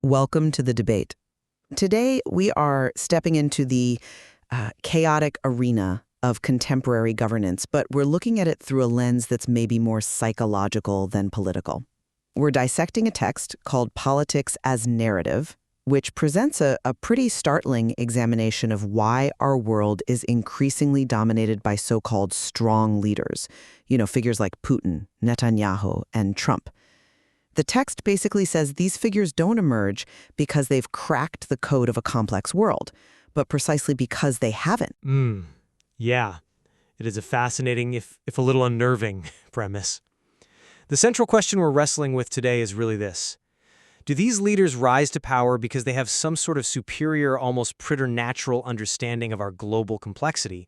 Welcome to the debate. Today, we are stepping into the chaotic arena of contemporary governance, but we're looking at it through a lens that's maybe more psychological than political. We're dissecting a text called Politics as Narrative, which presents a pretty startling examination of why our world is increasingly dominated by so-called strong leaders, figures like Putin, Netanyahu, and Trump. The text basically says these figures don't emerge because they've cracked the code of a complex world, but precisely because they haven't. Yeah, it is a fascinating, if a little unnerving, premise. The central question we're wrestling with today is really this. Do these leaders rise to power because they have some sort of superior, almost preternatural understanding of our global complexity?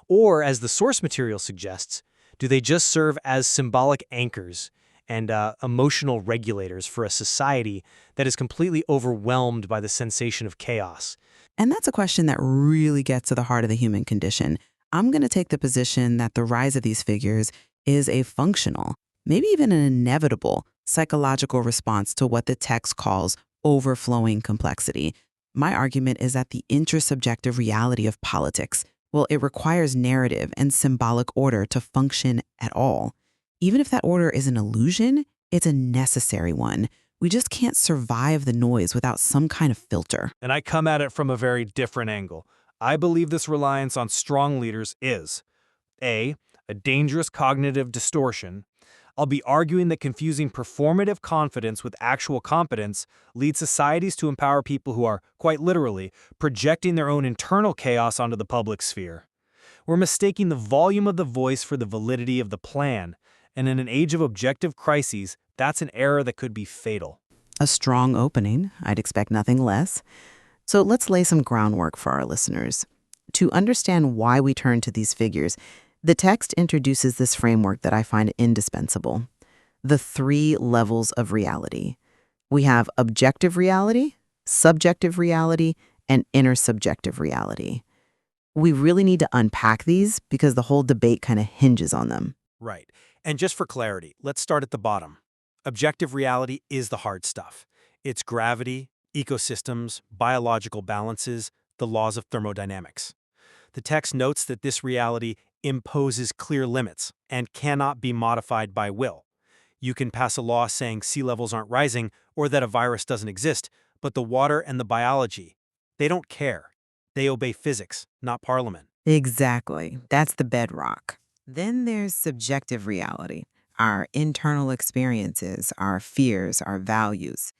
Or, as the source material suggests, do they just serve as symbolic anchors and emotional regulators for a society that is completely overwhelmed by the sensation of chaos? And that's a question that really gets to the heart of the human condition. I'm going to take the position that the rise of these figures is a functional, maybe even an inevitable, psychological response to what the text calls overflowing complexity. My argument is that the intersubjective reality of politics, it requires narrative and symbolic order to function at all. Even if that order is an illusion, it's a necessary one. We just can't survive the noise without some kind of filter. And I come at it from a very different angle. I believe this reliance on strong leaders is a dangerous cognitive distortion. I'll be arguing that confusing performative confidence with actual competence leads societies to empower people who are, quite literally, projecting their own internal chaos onto the public sphere. We're mistaking the volume of the voice for the validity of the plan, and in an age of objective crises, that's an error that could be fatal. A strong opening. I'd expect nothing less. So let's lay some groundwork for our listeners. To understand why we turn to these figures, the text introduces this framework that I find indispensable. The 3 levels of reality. We have objective reality, subjective reality, and intersubjective reality. We really need to unpack these because the whole debate kind of hinges on them. Right. And just for clarity, let's start at the bottom. Objective reality is the hard stuff. It's gravity, ecosystems, biological balances, the laws of thermodynamics. The text notes that this reality imposes clear limits and cannot be modified by will. You can pass a law saying sea levels aren't rising or that a virus doesn't exist, but the water and the biology, they don't care. They obey physics, not parliament. Exactly. That's the bedrock. Then there's subjective reality, our internal experiences, our fears, our values.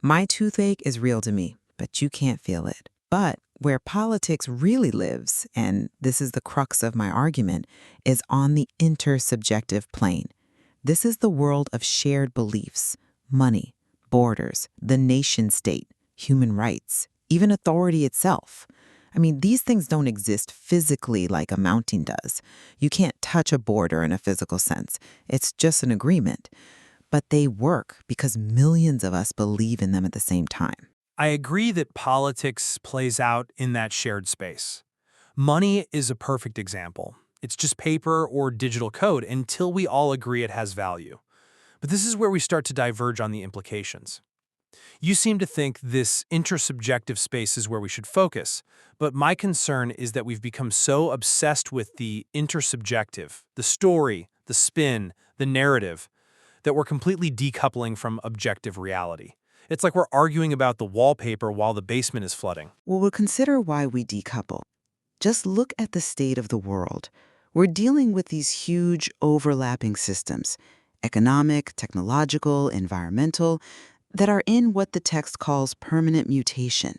My toothache is real to me, but you can't feel it. But where politics really lives, and this is the crux of my argument, is on the intersubjective plane. This is the world of shared beliefs, money, borders, the nation state, human rights, even authority itself. I mean, these things don't exist physically like a mountain does. You can't touch a border in a physical sense. It's just an agreement. But they work because millions of us believe in them at the same time. I agree that politics plays out in that shared space. Money is a perfect example. It's just paper or digital code until we all agree it has value. But this is where we start to diverge on the implications. You seem to think this intersubjective space is where we should focus, but my concern is that we've become so obsessed with the intersubjective, the story, the spin, the narrative, that we're completely decoupling from objective reality. It's like we're arguing about the wallpaper while the basement is flooding. Well, we'll consider why we decouple. Just look at the state of the world. We're dealing with these huge overlapping systems, economic, technological, environmental, that are in what the text calls permanent mutation.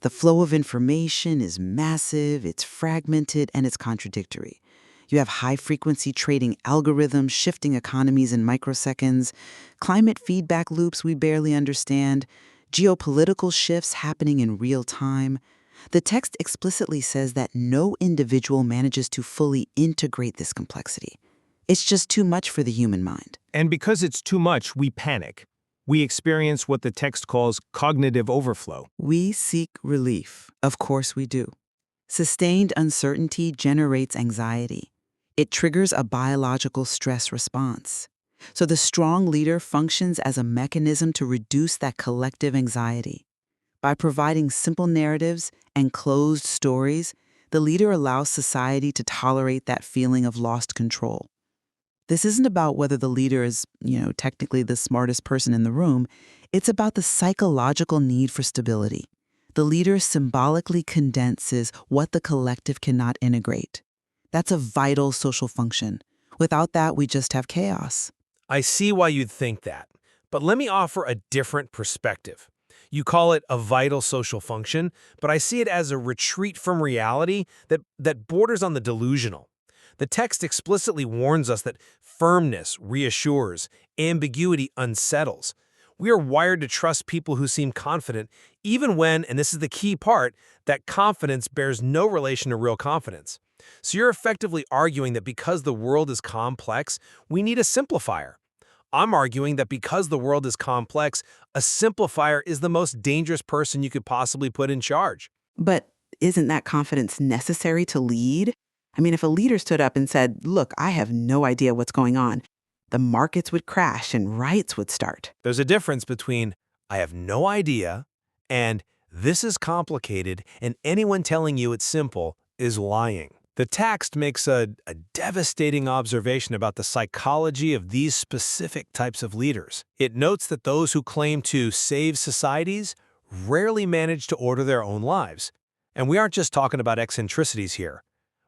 The flow of information is massive, it's fragmented, and it's contradictory. You have high-frequency trading algorithms shifting economies in microseconds, climate feedback loops we barely understand, geopolitical shifts happening in real time. The text explicitly says that no individual manages to fully integrate this complexity. It's just too much for the human mind. And because it's too much, we panic. We experience what the text calls cognitive overflow. We seek relief. Of course we do. Sustained uncertainty generates anxiety. It triggers a biological stress response. So the strong leader functions as a mechanism to reduce that collective anxiety. By providing simple narratives and closed stories, the leader allows society to tolerate that feeling of lost control. This isn't about whether the leader is, technically the smartest person in the room. It's about the psychological need for stability. The leader symbolically condenses what the collective cannot integrate. That's a vital social function. Without that, we just have chaos. I see why you'd think that, but let me offer a different perspective. You call it a vital social function, but I see it as a retreat from reality that borders on the delusional. The text explicitly warns us that firmness reassures, ambiguity unsettles. We are wired to trust people who seem confident, even when, and this is the key part, that confidence bears no relation to real confidence. So you're effectively arguing that because the world is complex, we need a simplifier. I'm arguing that because the world is complex, a simplifier is the most dangerous person you could possibly put in charge. But isn't that confidence necessary to lead? I mean, if a leader stood up and said, look, I have no idea what's going on, the markets would crash and riots would start. There's a difference between I have no idea and this is complicated and anyone telling you it's simple is lying. The text makes a devastating observation about the psychology of these specific types of leaders. It notes that those who claim to save societies rarely manage to order their own lives. And we aren't just talking about eccentricities here.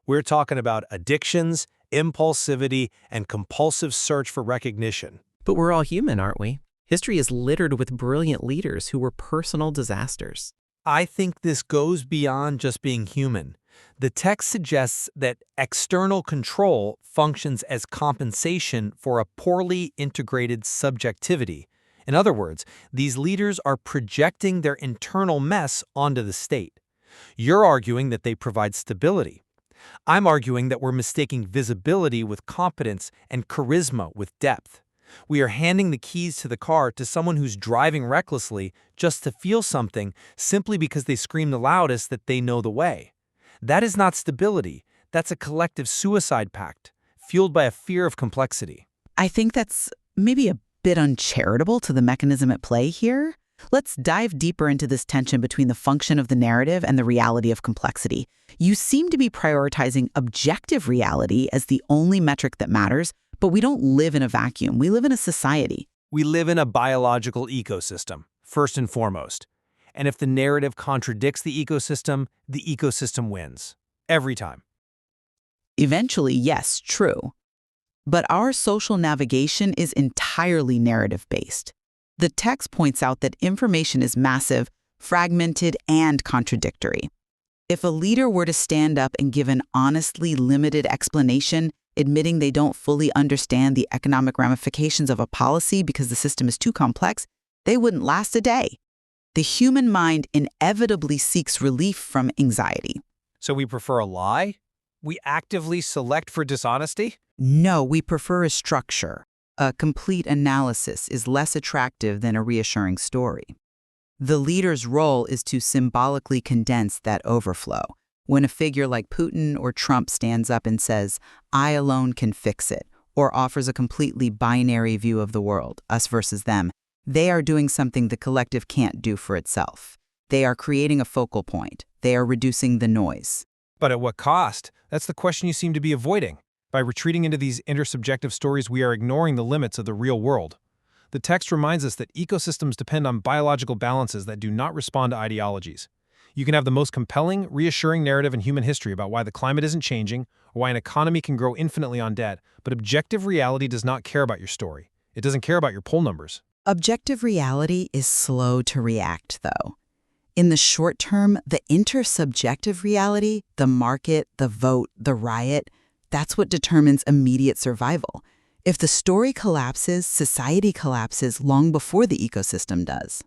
We're talking about addictions, impulsivity, and compulsive search for recognition. But we're all human, aren't we? History is littered with brilliant leaders who were personal disasters. I think this goes beyond just being human. The text suggests that external control functions as compensation for a poorly integrated subjectivity. In other words, these leaders are projecting their internal mess onto the state. You're arguing that they provide stability. I'm arguing that we're mistaking visibility with competence and charisma with depth. We are handing the keys to the car to someone who's driving recklessly just to feel something simply because they scream the loudest that they know the way. That is not stability. That's a collective suicide pact, fueled by a fear of complexity. I think that's maybe a bit uncharitable to the mechanism at play here. Let's dive deeper into this tension between the function of the narrative and the reality of complexity. You seem to be prioritizing objective reality as the only metric that matters, but we don't live in a vacuum. We live in a society. We live in a biological ecosystem, first and foremost. And if the narrative contradicts the ecosystem wins. Every time. Eventually, yes, true. But our social navigation is entirely narrative-based. The text points out that information is massive, fragmented, and contradictory. If a leader were to stand up and give an honestly limited explanation, admitting they don't fully understand the economic ramifications of a policy because the system is too complex, they wouldn't last a day. The human mind inevitably seeks relief from anxiety. So we prefer a lie? We actively select for dishonesty? No, we prefer a structure. A complete analysis is less attractive than a reassuring story. The leader's role is to symbolically condense that overflow. When a figure like Putin or Trump stands up and says, "I alone can fix it," or offers a completely binary view of the world, us versus them, they are doing something the collective can't do for itself. They are creating a focal point. They are reducing the noise. But at what cost? That's the question you seem to be avoiding. By retreating into these intersubjective stories, we are ignoring the limits of the real world. The text reminds us that ecosystems depend on biological balances that do not respond to ideologies. You can have the most compelling, reassuring narrative in human history about why the climate isn't changing or why an economy can grow infinitely on debt, but objective reality does not care about your story. It doesn't care about your poll numbers. Objective reality is slow to react, though. In the short term, the intersubjective reality, the market, the vote, the riot, that's what determines immediate survival. If the story collapses, society collapses long before the ecosystem does.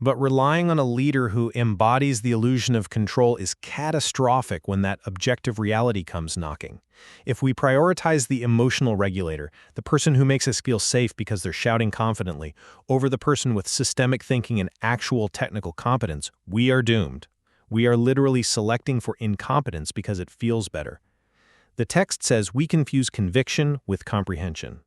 But relying on a leader who embodies the illusion of control is catastrophic when that objective reality comes knocking. If we prioritize the emotional regulator, the person who makes us feel safe because they're shouting confidently, over the person with systemic thinking and actual technical competence, we are doomed. We are literally selecting for incompetence because it feels better. The text says we confuse conviction with comprehension.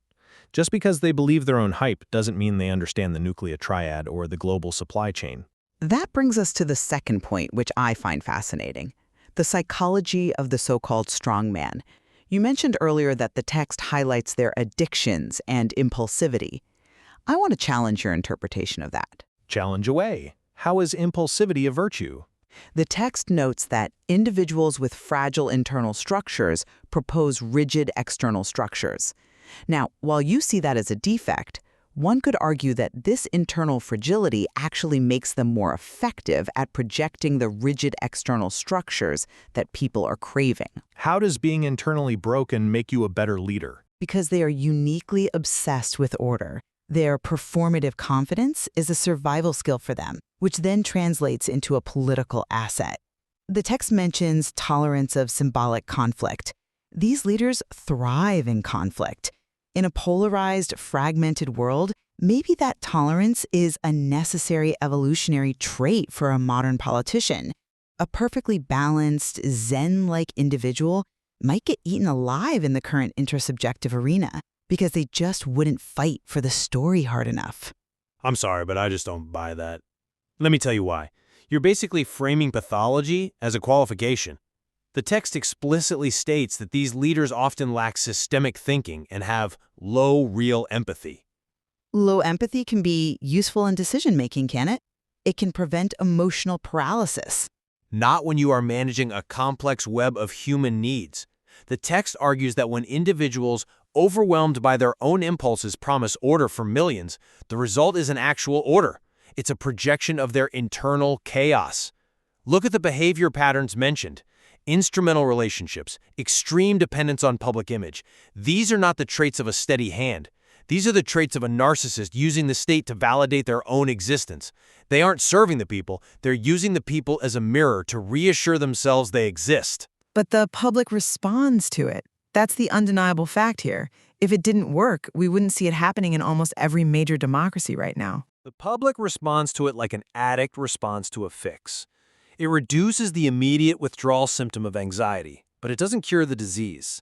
Just because they believe their own hype doesn't mean they understand the nuclear triad or the global supply chain. That brings us to the second point, which I find fascinating: the psychology of the so-called strongman. You mentioned earlier that the text highlights their addictions and impulsivity. I want to challenge your interpretation of that. Challenge away. How is impulsivity a virtue? The text notes that individuals with fragile internal structures propose rigid external structures. Now, while you see that as a defect, one could argue that this internal fragility actually makes them more effective at projecting the rigid external structures that people are craving. How does being internally broken make you a better leader? Because they are uniquely obsessed with order. Their performative confidence is a survival skill for them, which then translates into a political asset. The text mentions tolerance of symbolic conflict. These leaders thrive in conflict. In a polarized, fragmented world, maybe that tolerance is a necessary evolutionary trait for a modern politician. A perfectly balanced, Zen-like individual might get eaten alive in the current intersubjective arena because they just wouldn't fight for the story hard enough. I'm sorry, but I just don't buy that. Let me tell you why. You're basically framing pathology as a qualification. The text explicitly states that these leaders often lack systemic thinking and have low real empathy. Low empathy can be useful in decision-making, can it? It can prevent emotional paralysis. Not when you are managing a complex web of human needs. The text argues that when individuals overwhelmed by their own impulses promise order for millions, the result is an actual order. It's a projection of their internal chaos. Look at the behavior patterns mentioned. Instrumental relationships, extreme dependence on public image. These are not the traits of a steady hand. These are the traits of a narcissist using the state to validate their own existence. They aren't serving the people, they're using the people as a mirror to reassure themselves they exist. But the public responds to it. That's the undeniable fact here. If it didn't work, we wouldn't see it happening in almost every major democracy right now. The public responds to it like an addict responds to a fix. It reduces the immediate withdrawal symptom of anxiety, but it doesn't cure the disease.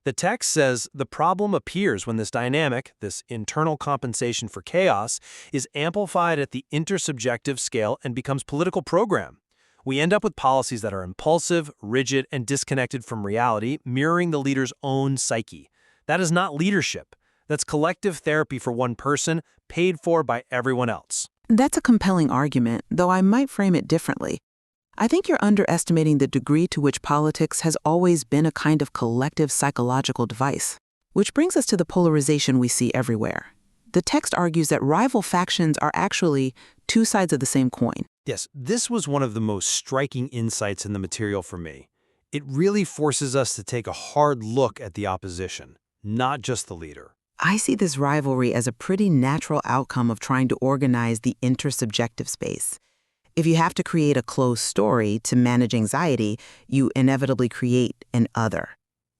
The text says the problem appears when this dynamic, this internal compensation for chaos, is amplified at the intersubjective scale and becomes political program. We end up with policies that are impulsive, rigid, and disconnected from reality, mirroring the leader's own psyche. That is not leadership. That's collective therapy for one person, paid for by everyone else. That's a compelling argument, though I might frame it differently. I think you're underestimating the degree to which politics has always been a kind of collective psychological device. Which brings us to the polarization we see everywhere. The text argues that rival factions are actually two sides of the same coin. Yes, this was one of the most striking insights in the material for me. It really forces us to take a hard look at the opposition, not just the leader. I see this rivalry as a pretty natural outcome of trying to organize the intersubjective space. If you have to create a closed story to manage anxiety, you inevitably create an other.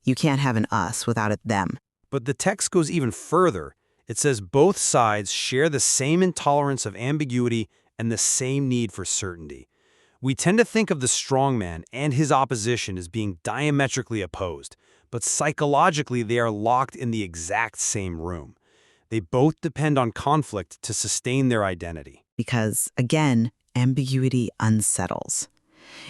You can't have an us without a them. But the text goes even further. It says both sides share the same intolerance of ambiguity and the same need for certainty. We tend to think of the strongman and his opposition as being diametrically opposed, but psychologically they are locked in the exact same room. They both depend on conflict to sustain their identity. Because, again, ambiguity unsettles.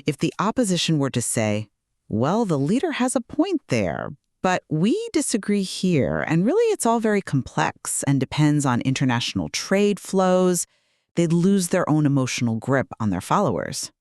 If the opposition were to say, well, the leader has a point there, but we disagree here, and really it's all very complex and depends on international trade flows, they'd lose their own emotional grip on their followers.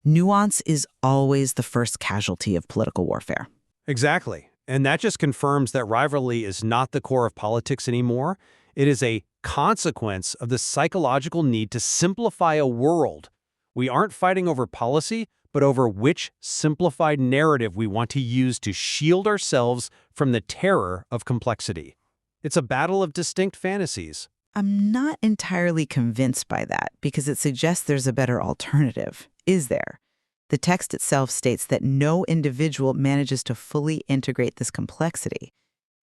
Nuance is always the first casualty of political warfare. Exactly. And that just confirms that rivalry is not the core of politics anymore. It is a consequence of the psychological need to simplify a world. We aren't fighting over policy, but over which simplified narrative we want to use to shield ourselves from the terror of complexity. It's a battle of distinct fantasies. I'm not entirely convinced by that because it suggests there's a better alternative. Is there? The text itself states that no individual manages to fully integrate this complexity.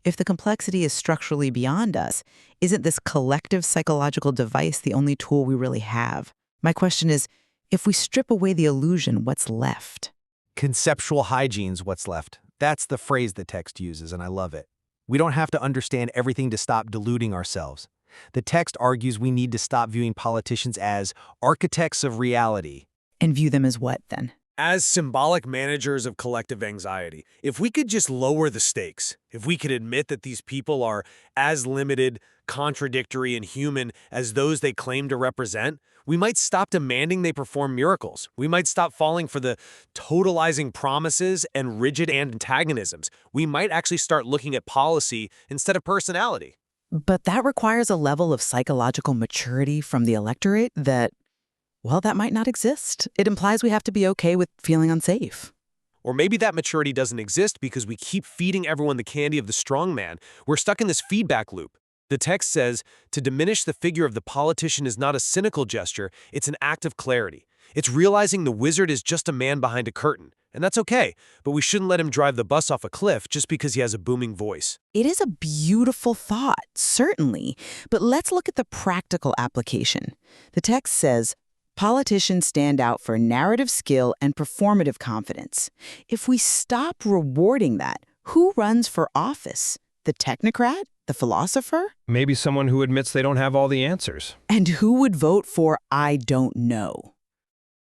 If the complexity is structurally beyond us, isn't this collective psychological device the only tool we really have? My question is, if we strip away the illusion, what's left? Conceptual hygiene's what's left. That's the phrase the text uses, and I love it. We don't have to understand everything to stop deluding ourselves. The text argues we need to stop viewing politicians as architects of reality. And view them as what, then? As symbolic managers of collective anxiety. If we could just lower the stakes, if we could admit that these people are as limited, contradictory, and human as those they claim to represent, we might stop demanding they perform miracles. We might stop falling for the totalizing promises and rigid antagonisms. We might actually start looking at policy instead of personality. But that requires a level of psychological maturity from the electorate that, well, that might not exist. It implies we have to be okay with feeling unsafe. Or maybe that maturity doesn't exist because we keep feeding everyone the candy of the strong man. We're stuck in this feedback loop. The text says, to diminish the figure of the politician is not a cynical gesture, it's an act of clarity. It's realizing the wizard is just a man behind a curtain. And that's okay, but we shouldn't let him drive the bus off a cliff just because he has a booming voice. It is a beautiful thought, certainly, but let's look at the practical application. The text says, politicians stand out for narrative skill and performative confidence. If we stop rewarding that, who runs for office? The technocrat? The philosopher? Maybe someone who admits they don't have all the answers. And who would vote for I don't know?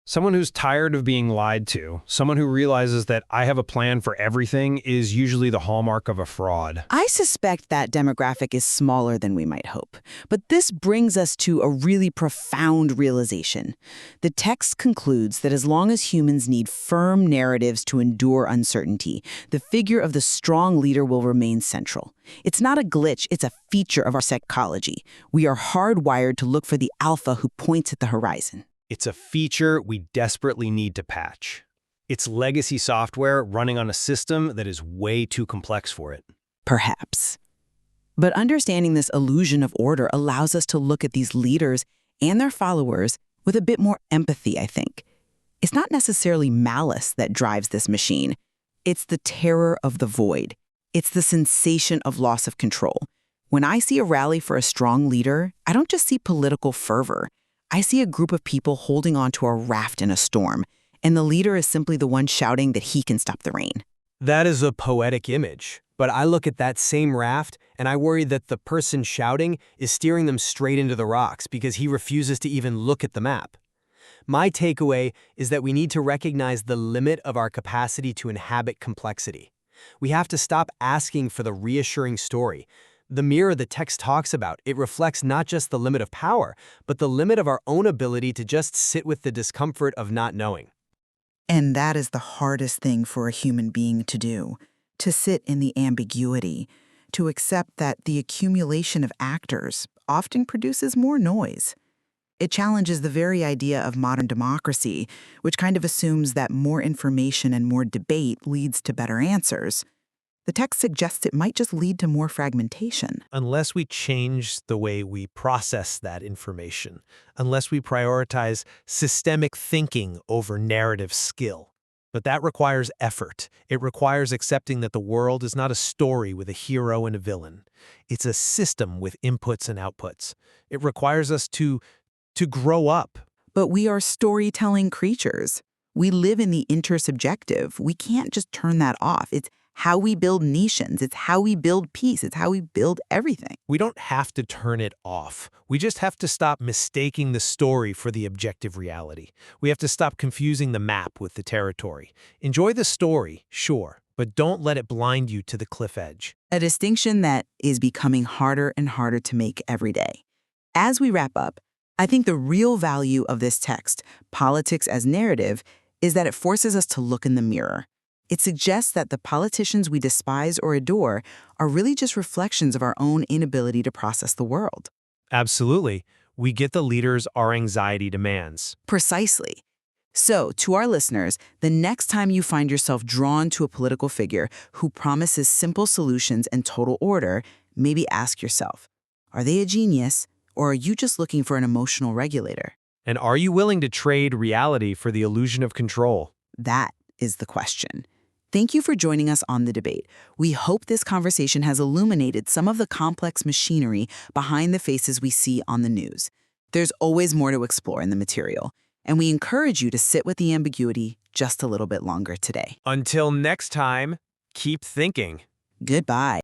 Someone who's tired of being lied to, someone who realizes that I have a plan for everything is usually the hallmark of a fraud. I suspect that demographic is smaller than we might hope. But this brings us to a really profound realization. The text concludes that as long as humans need firm narratives to endure uncertainty, the figure of the strong leader will remain central. It's not a glitch, it's a feature of our psychology. We are hardwired to look for the alpha who points at the horizon. It's a feature we desperately need to patch. It's legacy software running on a system that is way too complex for it. Perhaps. But understanding this illusion of order allows us to look at these leaders and their followers with a bit more empathy, I think. It's not necessarily malice that drives this machine. It's the terror of the void. It's the sensation of loss of control. When I see a rally for a strong leader, I don't just see political fervor. I see a group of people holding on to a raft in a storm, and the leader is simply the one shouting that he can stop the rain. That is a poetic image, but I look at that same raft and I worry that the person shouting is steering them straight into the rocks because he refuses to even look at the map. My takeaway is that we need to recognize the limit of our capacity to inhabit complexity. We have to stop asking for the reassuring story. The mirror the text talks about, it reflects not just the limit of power, but the limit of our own ability to just sit with the discomfort of not knowing. And that is the hardest thing for a human being to do, to sit in the ambiguity, to accept that the accumulation of actors often produces more noise. It challenges the very idea of modern democracy, which kind of assumes that more information and more debate leads to better answers. The text suggests it might just lead to more fragmentation. Unless we change the way we process that information, unless we prioritize systemic thinking over narrative skill. But that requires effort. It requires accepting that the world is not a story with a hero and a villain. It's a system with inputs and outputs. It requires us to grow up. But we are storytelling creatures. We live in the intersubjective. We can't just turn that off. It's how we build nations. It's how we build peace. It's how we build everything. We don't have to turn it off. We just have to stop mistaking the story for the objective reality. We have to stop confusing the map with the territory. Enjoy the story, sure, but don't let it blind you to the cliff edge. A distinction that is becoming harder and harder to make every day. As we wrap up, I think the real value of this text, Politics as Narrative, is that it forces us to look in the mirror. It suggests that the politicians we despise or adore are really just reflections of our own inability to process the world. Absolutely. We get the leaders our anxiety demands. Precisely. So, to our listeners, the next time you find yourself drawn to a political figure who promises simple solutions and total order, maybe ask yourself, are they a genius, or are you just looking for an emotional regulator? And are you willing to trade reality for the illusion of control? That is the question. Thank you for joining us on The Debate. We hope this conversation has illuminated some of the complex machinery behind the faces we see on the news. There's always more to explore in the material, and we encourage you to sit with the ambiguity just a little bit longer today. Until next time, keep thinking. Goodbye.